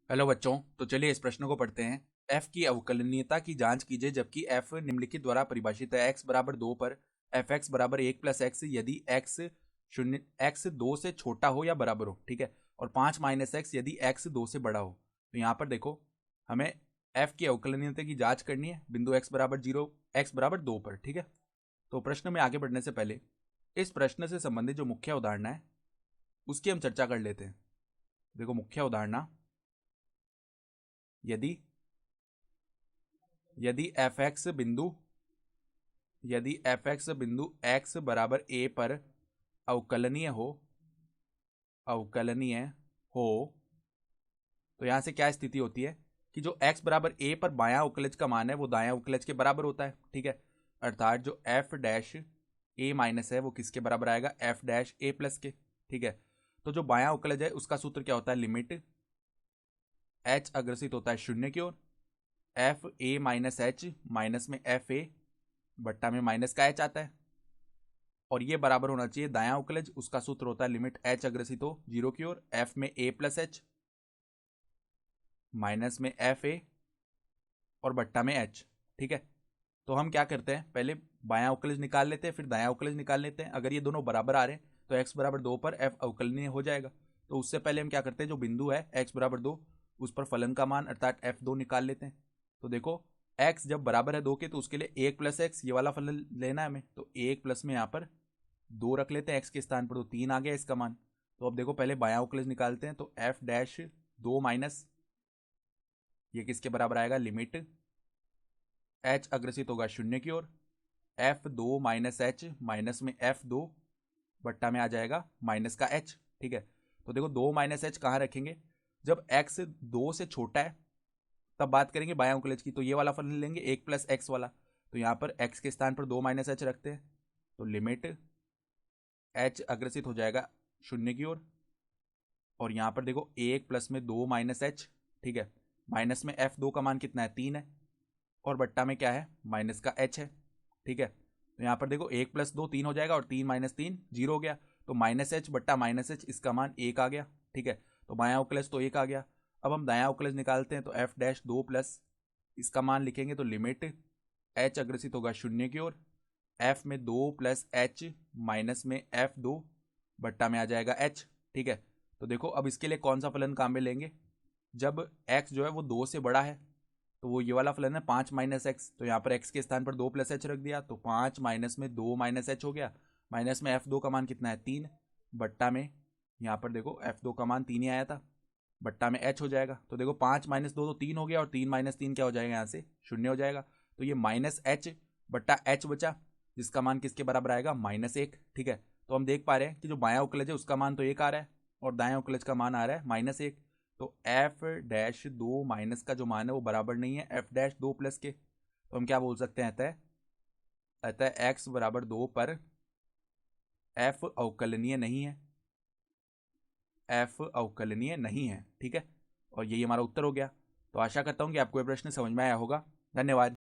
Hello बच्चों, तो चलिए इस प्रश्न को पढ़ते हैं। f की अवकलनीयता की जांच कीजिए जबकि f निम्नलिखित द्वारा परिभाषित है। x बराबर 2 पर fx बराबर 1 प्लस x यदि x 2 से छोटा हो या बराबर हो, ठीक है, और 5 माइनस x यदि x 2 से बड़ा हो। तो यहाँ पर देखो, हमें f की अवकलनीयता की जांच करनी है बिंदु x बराबर 0, x बराबर 2 पर, ठीक है। तो प्रश्न में आगे बढ़ने से पहले इस प्रश्न से संबंधित जो मुख्य उदाहरण है उसकी हम चर्चा कर लेते हैं। देखो मुख्य उदाहरण, यदि यदि एफ एक्स बिंदु x बराबर a पर अवकलनीय हो तो यहां से क्या स्थिति होती है कि जो x बराबर a पर बायां अवकलज का मान है वो दायां अवकलज के बराबर होता है, ठीक है। अर्थात जो f डैश a माइनस है वो किसके बराबर आएगा, f डैश a प्लस के, ठीक है। तो जो बायां अवकलज है उसका सूत्र क्या होता है, लिमिट h अग्रसित होता है शून्य की ओर, f a minus h minus में एफ ए बट्टा में माइनस का एच आता है, और ये बराबर होना चाहिए दायां अवकलज, उसका सूत्र होता है लिमिट एच अग्रसित हो जीरो की ओर, एफ में ए प्लस एच माइनस में एफ ए और बट्टा में एच, ठीक है। तो हम क्या करते हैं, पहले बायां अवकलज निकाल लेते हैं फिर दायां अवकलज निकाल लेते हैं। अगर ये दोनों बराबर आ रहे हैं तो x बराबर 2 पर f अवकलनीय हो जाएगा। तो उससे पहले हम क्या करते हैं, जो बिंदु है x बराबर 2 उस पर फलन का मान अर्थात f2 निकाल लेते हैं। तो देखो x जब बराबर है 2 के तो उसके लिए 1 प्लस एक्स ये वाला फलन लेना है हमें, तो 1 प्लस में यहाँ पर 2 रख लेते हैं x के स्थान पर, तो 3 आ गया इसका मान। तो अब देखो पहले बायां अवकलज निकालते हैं, तो f डैश 2 माइनस ये किसके बराबर आएगा, लिमिट h अग्रसित होगा शून्य की ओर, f2 माइनस एच माइनस में f2 बट्टा में आ जाएगा माइनस का h, ठीक है। तो देखो 2 माइनस एच कहाँ रखेंगे, जब x 2 से छोटा है तब बात करेंगे बायां अवकलज की, तो ये वाला फलन लेंगे 1 प्लस एक्स वाला। तो यहाँ पर x के स्थान पर 2 माइनस एच रखते हैं, तो लिमिट h अग्रसित हो जाएगा शून्य की ओर, और यहाँ पर देखो 1 प्लस में 2 माइनस एच, ठीक है, माइनस में f2 का मान कितना है, 3 है, और बट्टा में क्या है, माइनस का h है, ठीक है। तो यहाँ पर देखो 1 प्लस 2 3 हो जाएगा और 3 माइनस 3 0 हो गया, तो माइनस एच बट्टा माइनस एच इसका मान 1 आ गया, ठीक है। तो बायां अवकलज तो 1 आ गया। अब हम दायां अवकलज निकालते हैं, तो f डैश 2 प्लस इसका मान लिखेंगे, तो लिमिट h अग्रसित होगा शून्य की ओर, f में 2 प्लस h माइनस में f2 बट्टा में आ जाएगा h, ठीक है। तो देखो अब इसके लिए कौन सा फलन काम में लेंगे, जब x जो है वो 2 से बड़ा है तो वो ये वाला फलन है 5 माइनस एक्स, तो यहाँ पर x के स्थान पर 2 प्लस एच रख दिया, तो 5 माइनस में 2 माइनस एच हो गया, माइनस में f2 का मान कितना है 3 बट्टा में यहाँ पर देखो f2 का मान 3 ही आया था, बट्टा में h हो जाएगा। तो देखो 5 माइनस 2 तो 3 हो गया, और 3 माइनस 3 क्या हो जाएगा, यहाँ से शून्य हो जाएगा। तो ये माइनस एच बट्टा एच बचा, जिसका मान किसके बराबर आएगा, -1, ठीक है। तो हम देख पा रहे हैं कि जो बायां अवकलज है उसका मान तो 1 आ रहा है और दायां अवकलज का मान आ रहा है -1। तो f डैश 2 माइनस का जो मान है वो बराबर नहीं है f डैश 2 प्लस के। तो हम क्या बोल सकते हैं, अतः x बराबर 2 पर f अवकलनीय नहीं है, ठीक है। और यही हमारा उत्तर हो गया। तो आशा करता हूँ कि आपको ये प्रश्न समझ में आया होगा। धन्यवाद।